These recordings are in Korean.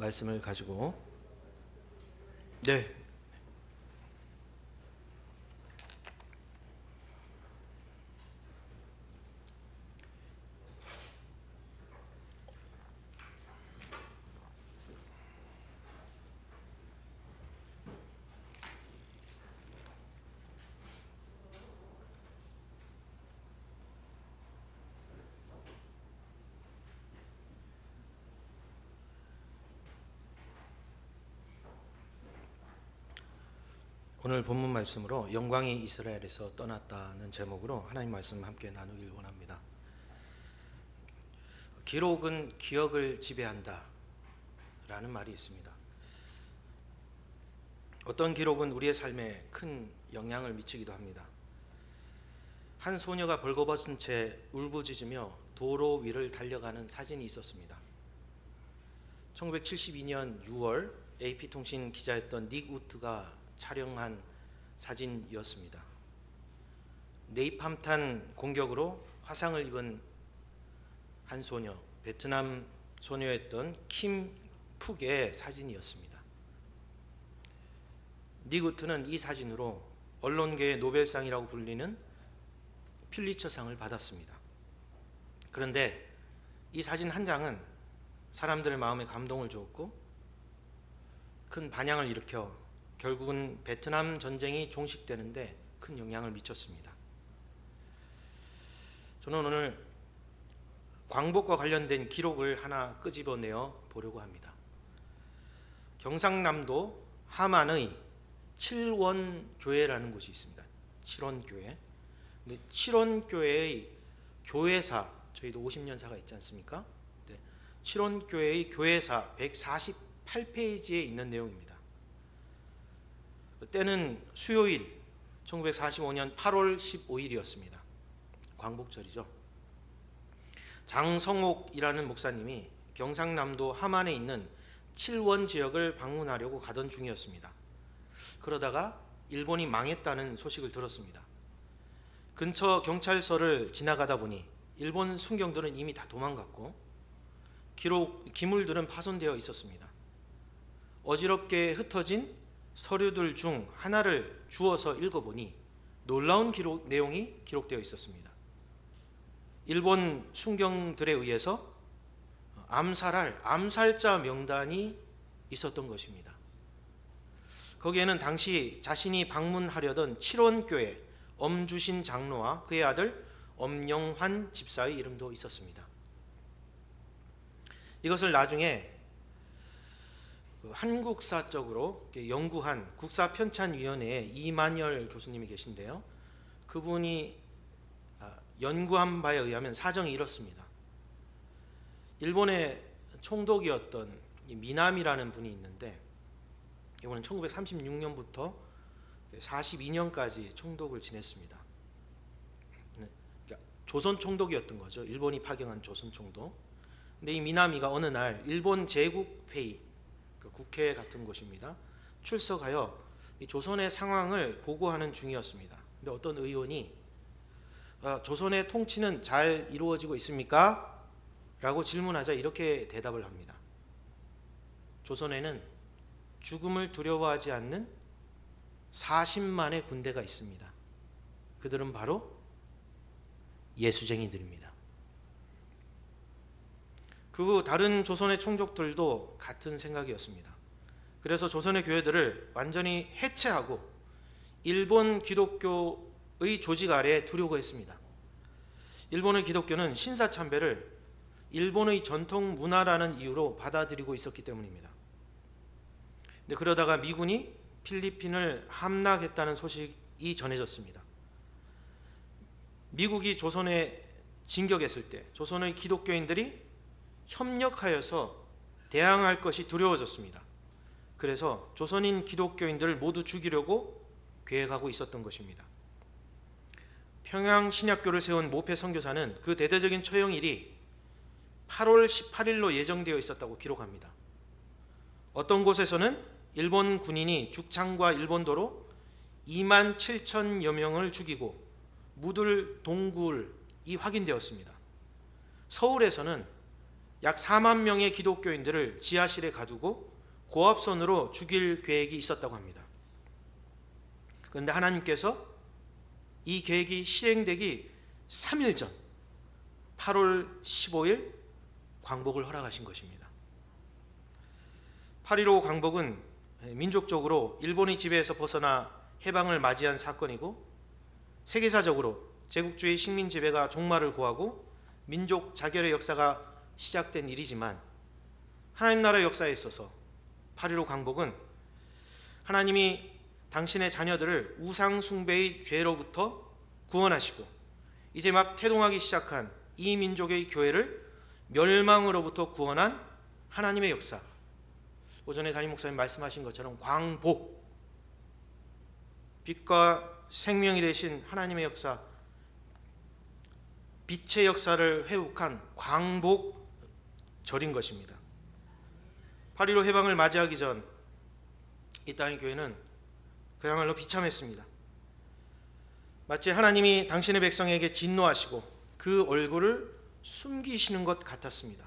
말씀을 가지고 네. 오늘 본문 말씀으로 영광이 이스라엘에서 떠났다는 제목으로 하나님 말씀 함께 나누길 원합니다. 기록은 기억을 지배한다 라는 말이 있습니다. 어떤 기록은 우리의 삶에 큰 영향을 미치기도 합니다. 한 소녀가 벌거벗은 채 울부짖으며 도로 위를 달려가는 사진이 있었습니다. 1972년 6월 AP통신 기자였던 닉 우트가 촬영한 사진이었습니다. 네이팜탄 공격으로 화상을 입은 한 소녀, 베트남 소녀였던 킴 푹의 사진이었습니다. 닉 우트는 이 사진으로 언론계의 노벨상이라고 불리는 퓰리처상을 받았습니다. 그런데 이 사진 한 장은 사람들의 마음에 감동을 주었고 큰 반향을 일으켜 결국은 베트남 전쟁이 종식되는데 큰 영향을 미쳤습니다. 저는 오늘 광복과 관련된 기록을 하나 끄집어내어 보려고 합니다. 경상남도 함안의 칠원교회라는 곳이 있습니다. 칠원교회. 근데 칠원교회의 교회사, 저희도 50년사가 있지 않습니까? 네. 칠원교회의 교회사 148페이지에 있는 내용입니다. 때는 수요일 1945년 8월 15일이었습니다. 광복절이죠. 장성옥이라는 목사님이 경상남도 함안에 있는 칠원 지역을 방문하려고 가던 중이었습니다. 그러다가 일본이 망했다는 소식을 들었습니다. 근처 경찰서를 지나가다 보니 일본 순경들은 이미 다 도망갔고 기물들은 파손되어 있었습니다. 어지럽게 흩어진 서류들 중 하나를 주워서 읽어보니 놀라운 내용이 기록되어 있었습니다. 일본 순경들에 의해서 암살할 암살자 명단이 있었던 것입니다. 거기에는 당시 자신이 방문하려던 칠원교회 엄주신 장로와 그의 아들 엄영환 집사의 이름도 있었습니다. 이것을 나중에 한국사적으로 연구한 국사편찬위원회의 이만열 교수님이 계신데요. 그분이 연구한 바에 의하면 사정이 이렇습니다. 일본의 총독이었던 미남이라는 분이 있는데 이분은 1936년부터 42년까지 총독을 지냈습니다. 그러니까 조선 총독이었던 거죠. 일본이 파견한 조선 총독. 근데 이 미나미가 어느 날 일본 제국회의, 국회 같은 곳입니다. 출석하여 이 조선의 상황을 보고하는 중이었습니다. 근데 어떤 의원이 조선의 통치는 잘 이루어지고 있습니까? 라고 질문하자 이렇게 대답을 합니다. 조선에는 죽음을 두려워하지 않는 40만의 군대가 있습니다. 그들은 바로 예수쟁이들입니다. 그 후 다른 조선의 총독들도 같은 생각이었습니다. 그래서 조선의 교회들을 완전히 해체하고 일본 기독교의 조직 아래에 두려고 했습니다. 일본의 기독교는 신사참배를 일본의 전통 문화라는 이유로 받아들이고 있었기 때문입니다. 근데 그러다가 미군이 필리핀을 함락했다는 소식이 전해졌습니다. 미국이 조선에 진격했을 때 조선의 기독교인들이 협력하여서 대항할 것이 두려워졌습니다. 그래서 조선인 기독교인들을 모두 죽이려고 계획하고 있었던 것입니다. 평양 신약교를 세운 모패 선교사는 그 대대적인 처형일이 8월 18일로 예정되어 있었다고 기록합니다. 어떤 곳에서는 일본 군인이 죽창과 일본도로 2만 7천여 명을 죽이고 묻을 동굴이 확인되었습니다. 서울에서는 약 4만 명의 기독교인들을 지하실에 가두고 고압선으로 죽일 계획이 있었다고 합니다. 그런데 하나님께서 이 계획이 실행되기 3일 전 8월 15일 광복을 허락하신 것입니다. 8.15 광복은 민족적으로 일본의 지배에서 벗어나 해방을 맞이한 사건이고, 세계사적으로 제국주의 식민 지배가 종말을 고하고 민족 자결의 역사가 시작된 일이지만, 하나님 나라 역사에 있어서 8.15 광복은 하나님이 당신의 자녀들을 우상 숭배의 죄로부터 구원하시고 이제 막 태동하기 시작한 이 민족의 교회를 멸망으로부터 구원한 하나님의 역사, 오전에 담임 목사님 말씀하신 것처럼 광복, 빛과 생명이 되신 하나님의 역사, 빛의 역사를 회복한 광복절인 것입니다. 8.15 해방을 맞이하기 전 이 땅의 교회는 그야말로 비참했습니다. 마치 하나님이 당신의 백성에게 진노하시고 그 얼굴을 숨기시는 것 같았습니다.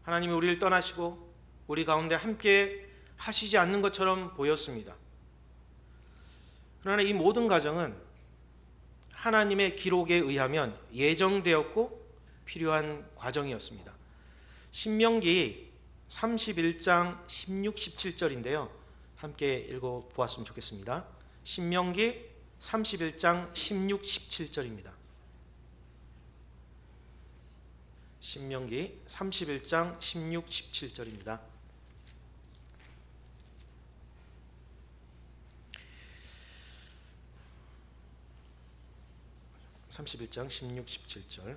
하나님이 우리를 떠나시고 우리 가운데 함께 하시지 않는 것처럼 보였습니다. 그러나 이 모든 과정은 하나님의 기록에 의하면 예정되었고 필요한 과정이었습니다. 신명기 31장 16, 17절인데요. 함께 읽어보았으면 좋겠습니다. 신명기 31장 16, 17절입니다. 신명기 31장 16, 17절입니다. (31장 16, 17절)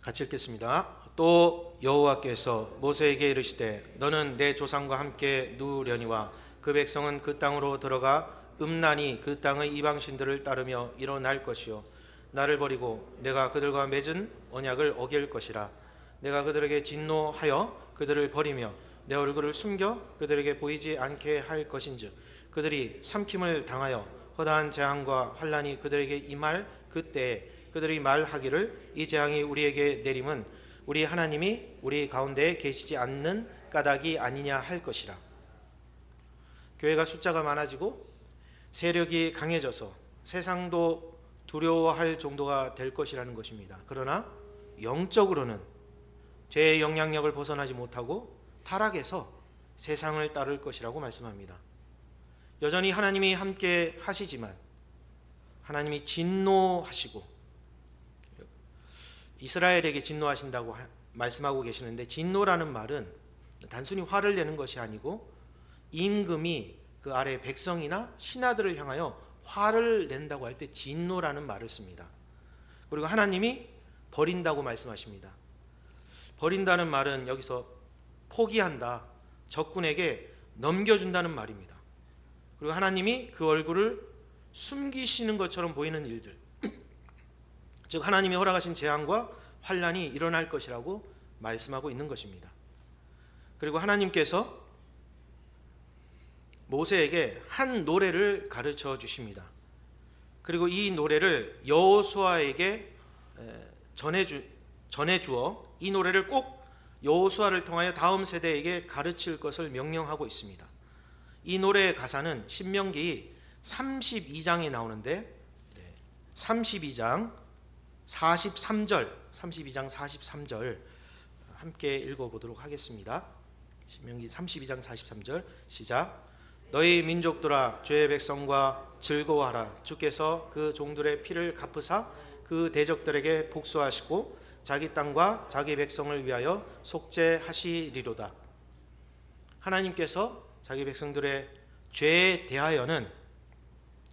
같이 읽겠습니다. 또 여호와께서 모세에게 이르시되 너는 내 조상과 함께 누우려니와 그 백성은 그 땅으로 들어가 음란히 그 땅의 이방신들을 따르며 일어날 것이요 나를 버리고 내가 그들과 맺은 언약을 어길 것이라. 내가 그들에게 진노하여 그들을 버리며 내 얼굴을 숨겨 그들에게 보이지 않게 할 것인즉 그들이 삼킴을 당하여 허다한 재앙과 환난이 그들에게 임할 그때에 그들이 말하기를 이 재앙이 우리에게 내림은 우리 하나님이 우리 가운데에 계시지 않는 까닭이 아니냐 할 것이라. 교회가 숫자가 많아지고 세력이 강해져서 세상도 두려워할 정도가 될 것이라는 것입니다. 그러나 영적으로는 죄의 영향력을 벗어나지 못하고 타락해서 세상을 따를 것이라고 말씀합니다. 여전히 하나님이 함께 하시지만 하나님이 진노하시고 이스라엘에게 진노하신다고 말씀하고 계시는데, 진노라는 말은 단순히 화를 내는 것이 아니고 임금이 그 아래 백성이나 신하들을 향하여 화를 낸다고 할 때 진노라는 말을 씁니다. 그리고 하나님이 버린다고 말씀하십니다. 버린다는 말은 여기서 포기한다, 적군에게 넘겨준다는 말입니다. 그리고 하나님이 그 얼굴을 숨기시는 것처럼 보이는 일들, 즉 하나님이 허락하신 재앙과 환난이 일어날 것이라고 말씀하고 있는 것입니다. 그리고 하나님께서 모세에게 한 노래를 가르쳐 주십니다. 그리고 이 노래를 여호수아에게 전해주어 이 노래를 꼭 여호수아를 통하여 다음 세대에게 가르칠 것을 명령하고 있습니다. 이 노래의 가사는 신명기 32장에 나오는데 32장 43절 함께 읽어보도록 하겠습니다. 신명기 32장 43절 시작. 너희 민족들아 주의 백성과 즐거워하라. 주께서 그 종들의 피를 갚으사 그 대적들에게 복수하시고 자기 땅과 자기 백성을 위하여 속죄하시리로다. 하나님께서 자기 백성들의 죄에 대하여는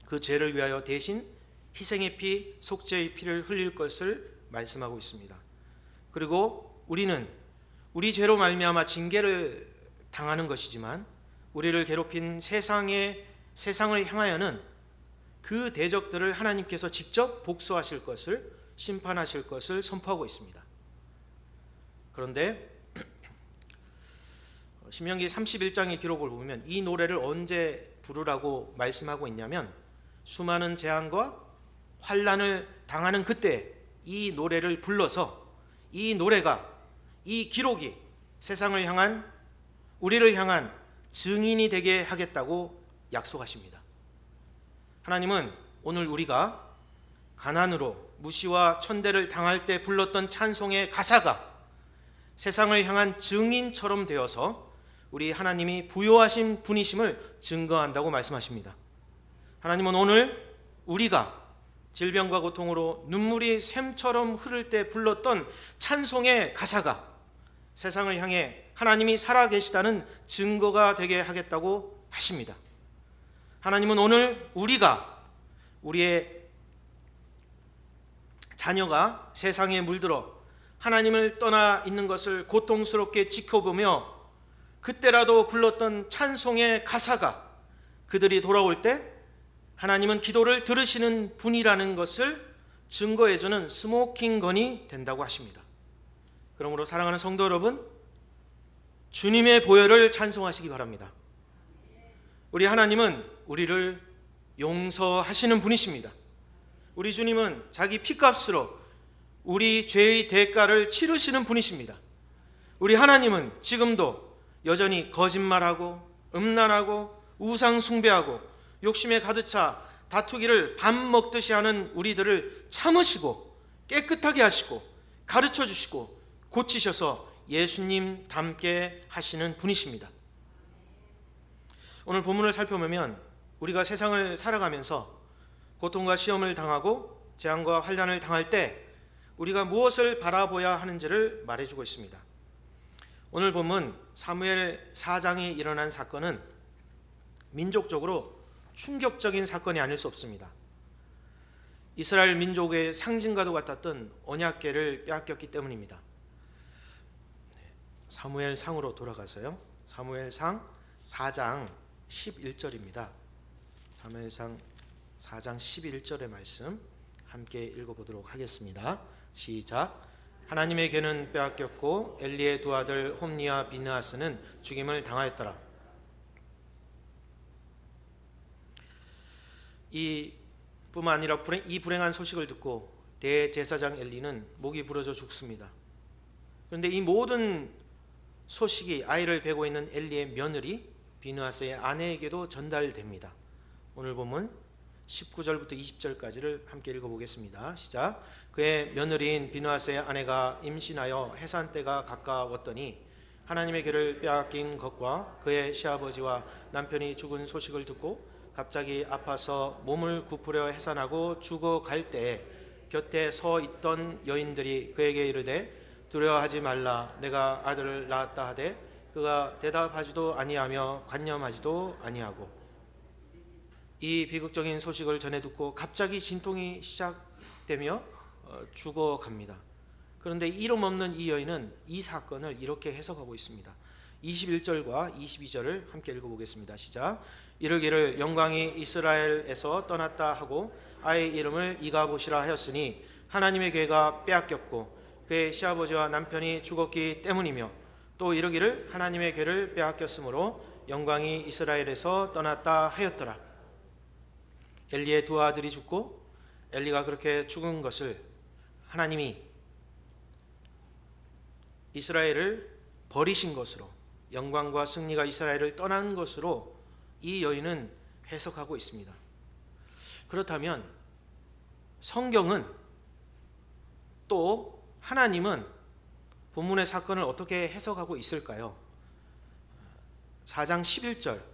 그 죄를 위하여 대신 희생의 피, 속죄의 피를 흘릴 것을 말씀하고 있습니다. 그리고 우리는 우리 죄로 말미암아 징계를 당하는 것이지만 우리를 괴롭힌 세상을 향하여는 그 대적들을 하나님께서 직접 복수하실 것을, 심판하실 것을 선포하고 있습니다. 그런데 신명기 31장의 기록을 보면 이 노래를 언제 부르라고 말씀하고 있냐면 수많은 재앙과 환난을 당하는 그때 이 노래를 불러서 이 노래가, 이 기록이 세상을 향한, 우리를 향한 증인이 되게 하겠다고 약속하십니다. 하나님은 오늘 우리가 가난으로 무시와 천대를 당할 때 불렀던 찬송의 가사가 세상을 향한 증인처럼 되어서 우리 하나님이 부요하신 분이심을 증거한다고 말씀하십니다. 하나님은 오늘 우리가 질병과 고통으로 눈물이 샘처럼 흐를 때 불렀던 찬송의 가사가 세상을 향해 하나님이 살아계시다는 증거가 되게 하겠다고 하십니다. 하나님은 오늘 우리가, 우리의 자녀가 세상에 물들어 하나님을 떠나 있는 것을 고통스럽게 지켜보며 그때라도 불렀던 찬송의 가사가 그들이 돌아올 때 하나님은 기도를 들으시는 분이라는 것을 증거해주는 스모킹건이 된다고 하십니다. 그러므로 사랑하는 성도 여러분, 주님의 보혈을 찬송하시기 바랍니다. 우리 하나님은 우리를 용서하시는 분이십니다. 우리 주님은 자기 피값으로 우리 죄의 대가를 치르시는 분이십니다. 우리 하나님은 지금도 여전히 거짓말하고 음란하고 우상 숭배하고 욕심에 가득 차 다투기를 밥 먹듯이 하는 우리들을 참으시고 깨끗하게 하시고 가르쳐 주시고 고치셔서 예수님 닮게 하시는 분이십니다. 오늘 본문을 살펴보면 우리가 세상을 살아가면서 고통과 시험을 당하고 재앙과 환난을 당할 때 우리가 무엇을 바라보아야 하는지를 말해주고 있습니다. 오늘 본문 사무엘 4장에 일어난 사건은 민족적으로 충격적인 사건이 아닐 수 없습니다. 이스라엘 민족의 상징과도 같았던 언약궤를 빼앗겼기 때문입니다. 사무엘상으로 돌아가서요. 사무엘상 4장 11절입니다. 사무엘상 4장 11절의 말씀 함께 읽어보도록 하겠습니다. 시작. 하나님의 궤는 빼앗겼고 엘리의 두 아들 홈니와 비느하스는 죽임을 당하였더라. 이뿐만 아니라 이 불행한 소식을 듣고 대제사장 엘리는 목이 부러져 죽습니다. 그런데 이 모든 소식이 아이를 베고 있는 엘리의 며느리 비느하스의 아내에게도 전달됩니다. 오늘 보면 19절부터 20절까지를 함께 읽어보겠습니다. 시작. 그의 며느리인 비느하스의 아내가 임신하여 해산 때가 가까웠더니 하나님의 궤를 빼앗긴 것과 그의 시아버지와 남편이 죽은 소식을 듣고 갑자기 아파서 몸을 굽으려 해산하고 죽어갈 때에 곁에 서 있던 여인들이 그에게 이르되 두려워하지 말라, 내가 아들을 낳았다 하되 그가 대답하지도 아니하며 관념하지도 아니하고. 이 비극적인 소식을 전해 듣고 갑자기 진통이 시작되며 죽어갑니다. 그런데 이름 없는 이 여인은 이 사건을 이렇게 해석하고 있습니다. 21절과 22절을 함께 읽어보겠습니다. 시작. 이르기를 영광이 이스라엘에서 떠났다 하고 아이의 이름을 이가봇이라 하였으니 하나님의 궤가 빼앗겼고 그의 시아버지와 남편이 죽었기 때문이며, 또 이르기를 하나님의 궤를 빼앗겼으므로 영광이 이스라엘에서 떠났다 하였더라. 엘리의 두 아들이 죽고 엘리가 그렇게 죽은 것을 하나님이 이스라엘을 버리신 것으로, 영광과 승리가 이스라엘을 떠난 것으로 이 여인은 해석하고 있습니다. 그렇다면 성경은, 또 하나님은 본문의 사건을 어떻게 해석하고 있을까요? 4장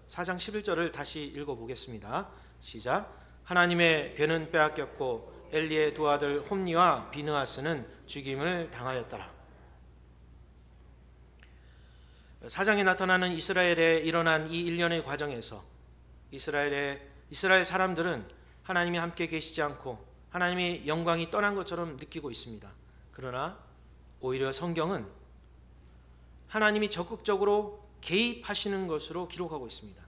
11절을 다시 읽어보겠습니다. 시작. 하나님의 궤는 빼앗겼고 엘리의 두 아들 홈니와 비느하스는 죽임을 당하였더라. 사장에 나타나는 이스라엘에 일어난 이 일련의 과정에서 이스라엘 사람들은 하나님이 함께 계시지 않고 하나님의 영광이 떠난 것처럼 느끼고 있습니다. 그러나 오히려 성경은 하나님이 적극적으로 개입하시는 것으로 기록하고 있습니다.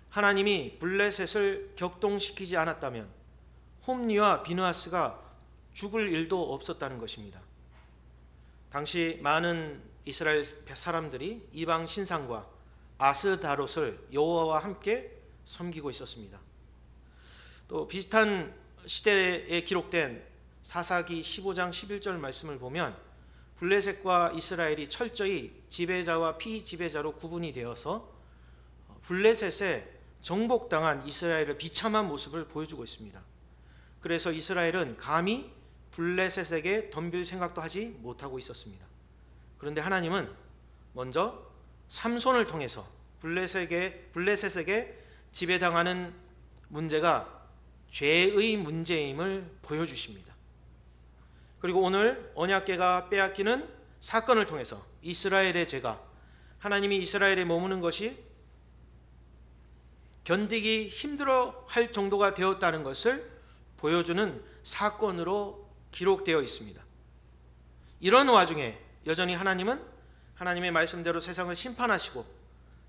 하나님이 블레셋을 격동시키지 않았다면 홈니와 비느하스가 죽을 일도 없었다는 것입니다. 당시 많은 이스라엘 사람들이 이방 신상과 아스다롯을 여호와와 함께 섬기고 있었습니다. 또 비슷한 시대에 기록된 사사기 15장 11절 말씀을 보면 블레셋과 이스라엘이 철저히 지배자와 피지배자로 구분이 되어서 블레셋에 정복당한 이스라엘의 비참한 모습을 보여주고 있습니다. 그래서 이스라엘은 감히 블레셋에게 덤빌 생각도 하지 못하고 있었습니다. 그런데 하나님은 먼저 삼손을 통해서 블레셋에게 지배당하는 문제가 죄의 문제임을 보여주십니다. 그리고 오늘 언약궤가 빼앗기는 사건을 통해서 이스라엘의 죄가 하나님이 이스라엘에 머무는 것이 견디기 힘들어 할 정도가 되었다는 것을 보여주는 사건으로 기록되어 있습니다. 이런 와중에 여전히 하나님은 하나님의 말씀대로 세상을 심판하시고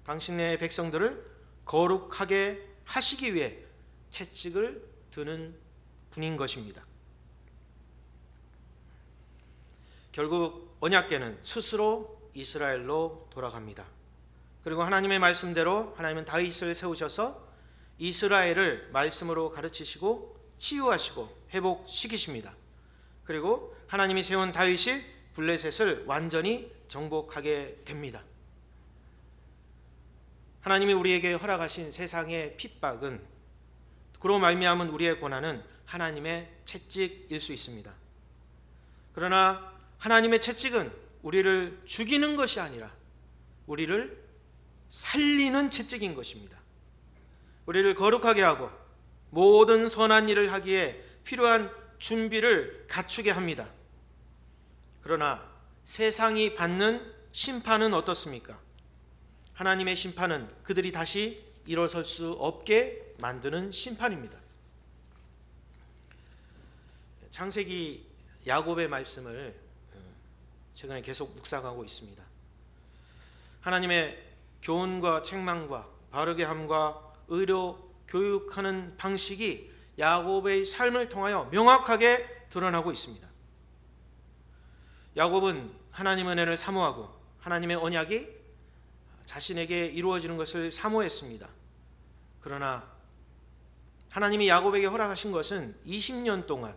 당신의 백성들을 거룩하게 하시기 위해 채찍을 드는 분인 것입니다. 결국 언약궤는 스스로 이스라엘로 돌아갑니다. 그리고 하나님의 말씀대로 하나님은 다윗을 세우셔서 이스라엘을 말씀으로 가르치시고 치유하시고 회복시키십니다. 그리고 하나님이 세운 다윗이 블레셋을 완전히 정복하게 됩니다. 하나님이 우리에게 허락하신 세상의 핍박은, 그로 말미암은 우리의 고난은 하나님의 채찍일 수 있습니다. 그러나 하나님의 채찍은 우리를 죽이는 것이 아니라 우리를 살리는 채찍인 것입니다. 우리를 거룩하게 하고 모든 선한 일을 하기에 필요한 준비를 갖추게 합니다. 그러나 세상이 받는 심판은 어떻습니까? 하나님의 심판은 그들이 다시 일어설 수 없게 만드는 심판입니다. 창세기 야곱의 말씀을 최근에 계속 묵상하고 있습니다. 하나님의 교훈과 책망과 바르게 함과 의로 교육하는 방식이 야곱의 삶을 통하여 명확하게 드러나고 있습니다. 야곱은 하나님의 은혜를 사모하고 하나님의 언약이 자신에게 이루어지는 것을 사모했습니다. 그러나 하나님이 야곱에게 허락하신 것은 20년 동안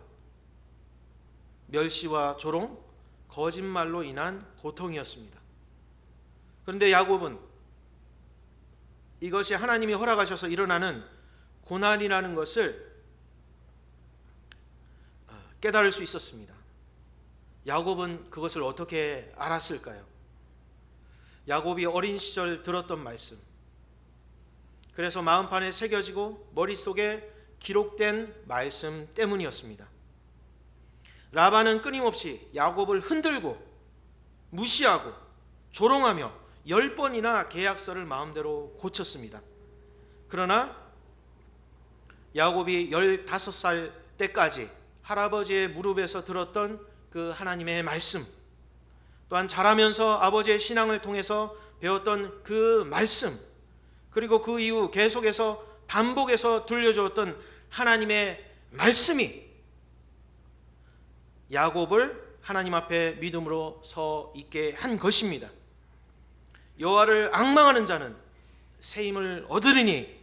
멸시와 조롱, 거짓말로 인한 고통이었습니다. 그런데 야곱은 이것이 하나님이 허락하셔서 일어나는 고난이라는 것을 깨달을 수 있었습니다. 야곱은 그것을 어떻게 알았을까요? 야곱이 어린 시절 들었던 말씀, 그래서 마음판에 새겨지고 머릿속에 기록된 말씀 때문이었습니다. 라반은 끊임없이 야곱을 흔들고 무시하고 조롱하며 10번이나 계약서를 마음대로 고쳤습니다. 그러나 야곱이 15살 때까지 할아버지의 무릎에서 들었던 그 하나님의 말씀, 또한 자라면서 아버지의 신앙을 통해서 배웠던 그 말씀, 그리고 그 이후 계속해서 반복해서 들려주었던 하나님의 말씀이 야곱을 하나님 앞에 믿음으로 서 있게 한 것입니다. 여호와를 앙망하는 자는 새 힘을 얻으리니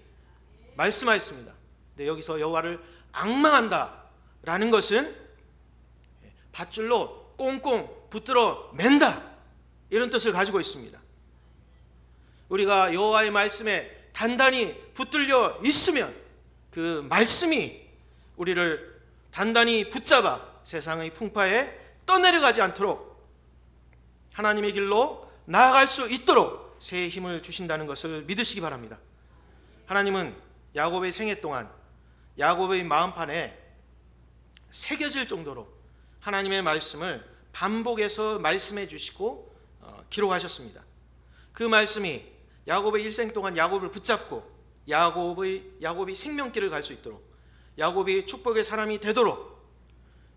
말씀하였습니다. 근데 여기서 여호와를 앙망한다라는 것은 밧줄로 꽁꽁 붙들어 맨다, 이런 뜻을 가지고 있습니다. 우리가 여호와의 말씀에 단단히 붙들려 있으면 그 말씀이 우리를 단단히 붙잡아 세상의 풍파에 떠내려가지 않도록 하나님의 길로 나아갈 수 있도록 새 힘을 주신다는 것을 믿으시기 바랍니다. 하나님은 야곱의 생애 동안 야곱의 마음판에 새겨질 정도로 하나님의 말씀을 반복해서 말씀해 주시고 기록하셨습니다. 그 말씀이 야곱의 일생 동안 야곱을 붙잡고 야곱이 생명길을 갈 수 있도록, 야곱이 축복의 사람이 되도록,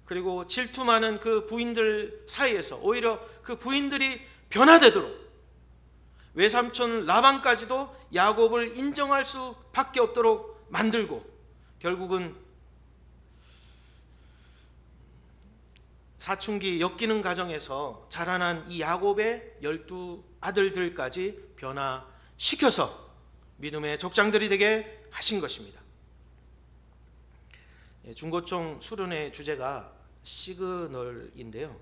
그리고 질투 많은 그 부인들 사이에서 오히려 그 부인들이 변화되도록, 외삼촌 라반까지도 야곱을 인정할 수밖에 없도록 만들고, 결국은 사춘기 엮이는 가정에서 자라난 이 야곱의 12 아들들까지 변화시켜서 믿음의 족장들이 되게 하신 것입니다. 중고청 수련의 주제가 시그널인데요.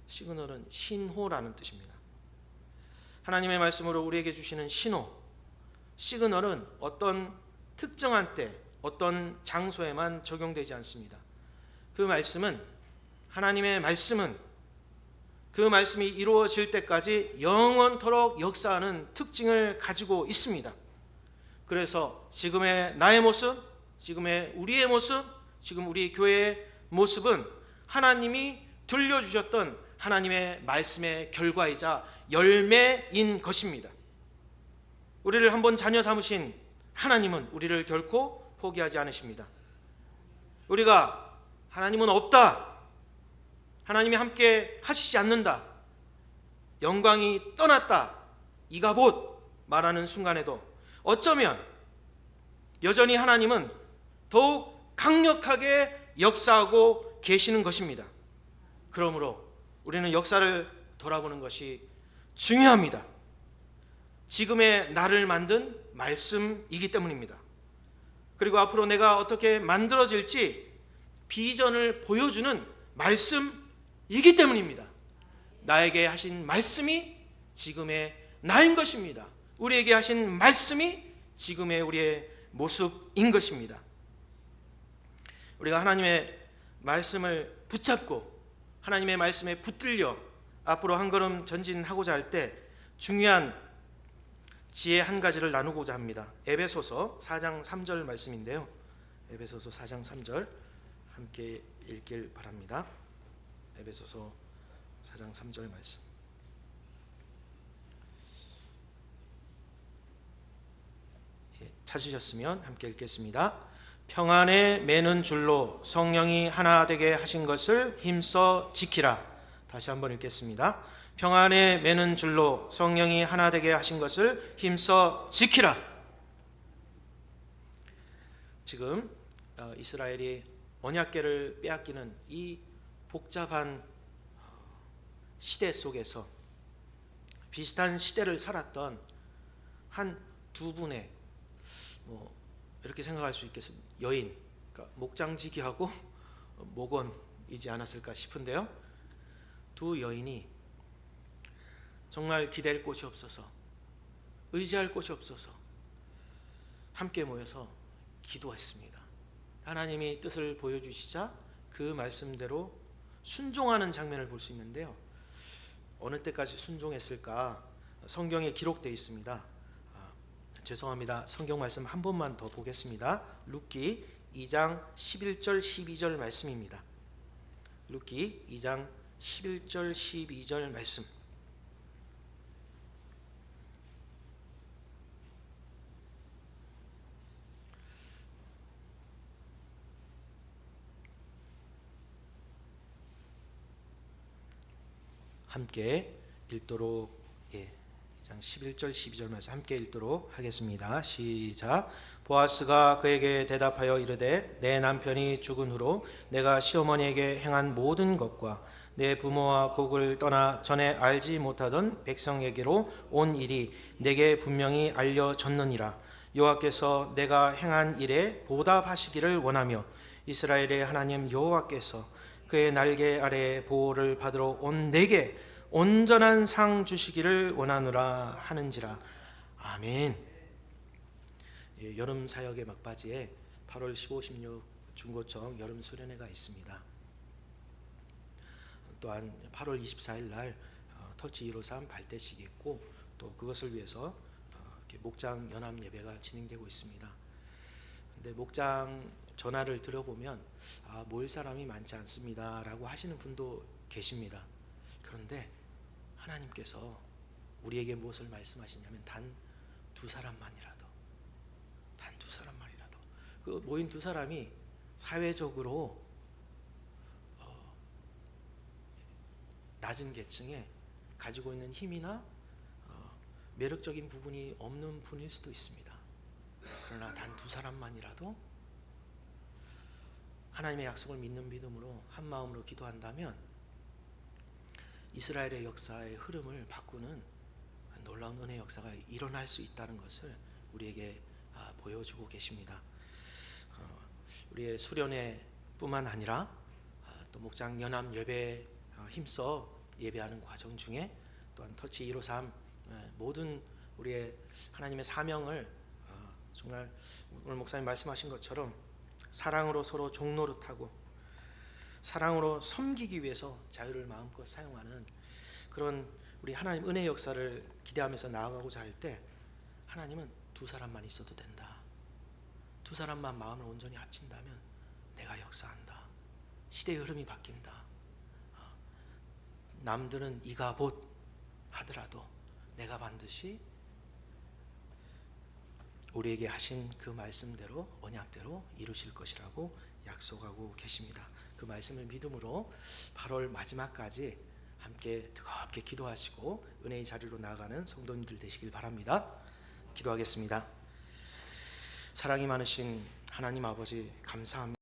시그널은 신호라는 뜻입니다. 하나님의 말씀으로 우리에게 주시는 신호, 시그널은 어떤 특정한 때, 어떤 장소에만 적용되지 않습니다. 그 말씀은, 하나님의 말씀은 그 말씀이 이루어질 때까지 영원토록 역사하는 특징을 가지고 있습니다. 그래서 지금의 나의 모습, 지금의 우리의 모습, 지금 우리 교회의 모습은 하나님이 들려주셨던 하나님의 말씀의 결과이자 열매인 것입니다. 우리를 한번 자녀 삼으신 하나님은 우리를 결코 포기하지 않으십니다. 우리가 하나님은 없다, 하나님이 함께 하시지 않는다, 영광이 떠났다, 이가봇 말하는 순간에도 어쩌면 여전히 하나님은 더욱 강력하게 역사하고 계시는 것입니다. 그러므로 우리는 역사를 돌아보는 것이 중요합니다. 지금의 나를 만든 말씀이기 때문입니다. 그리고 앞으로 내가 어떻게 만들어질지 비전을 보여주는 말씀이기 때문입니다. 나에게 하신 말씀이 지금의 나인 것입니다. 우리에게 하신 말씀이 지금의 우리의 모습인 것입니다. 우리가 하나님의 말씀을 붙잡고 하나님의 말씀에 붙들려 앞으로 한 걸음 전진하고자 할 때 중요한 지혜 한 가지를 나누고자 합니다. 에베소서 4장 3절 말씀인데요. 에베소서 4장 3절 함께 읽길 바랍니다. 에베소서 4장 3절 말씀. 찾으셨으면 함께 읽겠습니다. 평안에 매는 줄로 성령이 하나 되게 하신 것을 힘써 지키라. 다시 한번 읽겠습니다. 평안에 매는 줄로 성령이 하나 되게 하신 것을 힘써 지키라. 지금 이스라엘이 언약궤를 빼앗기는 이 복잡한 시대 속에서 비슷한 시대를 살았던 한 두 분의 이렇게 생각할 수 있겠습니다. 여인, 그러니까 목장지기하고 목원이지 않았을까 싶은데요. 두 여인이 정말 기댈 곳이 없어서, 의지할 곳이 없어서 함께 모여서 기도했습니다. 하나님이 뜻을 보여주시자 그 말씀대로 순종하는 장면을 볼 수 있는데요. 어느 때까지 순종했을까? 성경에 기록되어 있습니다. 죄송합니다. 성경 말씀 한 번만 더 보겠습니다. 룻기 2장 11절 12절 말씀입니다. 룻기 2장 11절 12절 말씀. 함께 읽도록 2장 11절 12절 말씀 함께 읽도록 하겠습니다. 시작. 보아스가 그에게 대답하여 이르되 내 남편이 죽은 후로 내가 시어머니에게 행한 모든 것과 내 부모와 곡을 떠나 전에 알지 못하던 백성에게로 온 일이 내게 분명히 알려졌느니라. 여호와께서 내가 행한 일에 보답하시기를 원하며 이스라엘의 하나님 여호와께서 그의 날개 아래에 보호를 받으러 온 내게 온전한 상 주시기를 원하노라 하는지라. 아멘. 여름 사역의 막바지에 8월 15, 16 중고청 여름 수련회가 있습니다. 또한 8월 24일 날 터치 153 발대식이 있고 또 그것을 위해서 목장 연합 예배가 진행되고 있습니다. 근데 목장 전화를 들어보면 모일 사람이 많지 않습니다라고 하시는 분도 계십니다. 그런데 하나님께서 우리에게 무엇을 말씀하시냐면 단 두 사람만이라도 그 모인 두 사람이 사회적으로 낮은 계층에 가지고 있는 힘이나 매력적인 부분이 없는 분일 수도 있습니다. 그러나 단 두 사람만이라도 하나님의 약속을 믿는 믿음으로 한 마음으로 기도한다면 이스라엘의 역사의 흐름을 바꾸는 놀라운 은혜의 역사가 일어날 수 있다는 것을 우리에게 보여주고 계십니다. 우리의 수련회뿐만 아니라 또 목장 연합 예배 힘써 예배하는 과정 중에 또한 터치 153 모든 우리의 하나님의 사명을 정말 오늘 목사님 말씀하신 것처럼 사랑으로 서로 종노릇하고 사랑으로 섬기기 위해서 자유를 마음껏 사용하는 그런 우리 하나님 은혜의 역사를 기대하면서 나아가고자 할 때 하나님은 두 사람만 있어도 된다. 두 사람만 마음을 온전히 합친다면 내가 역사한다. 시대의 흐름이 바뀐다. 남들은 이가봇 하더라도 내가 반드시 우리에게 하신 그 말씀대로 언약대로 이루실 것이라고 약속하고 계십니다. 그 말씀을 믿음으로 8월 마지막까지 함께 뜨겁게 기도하시고 은혜의 자리로 나아가는 성도님들 되시길 바랍니다. 기도하겠습니다. 사랑이 많으신 하나님 아버지 감사합니다.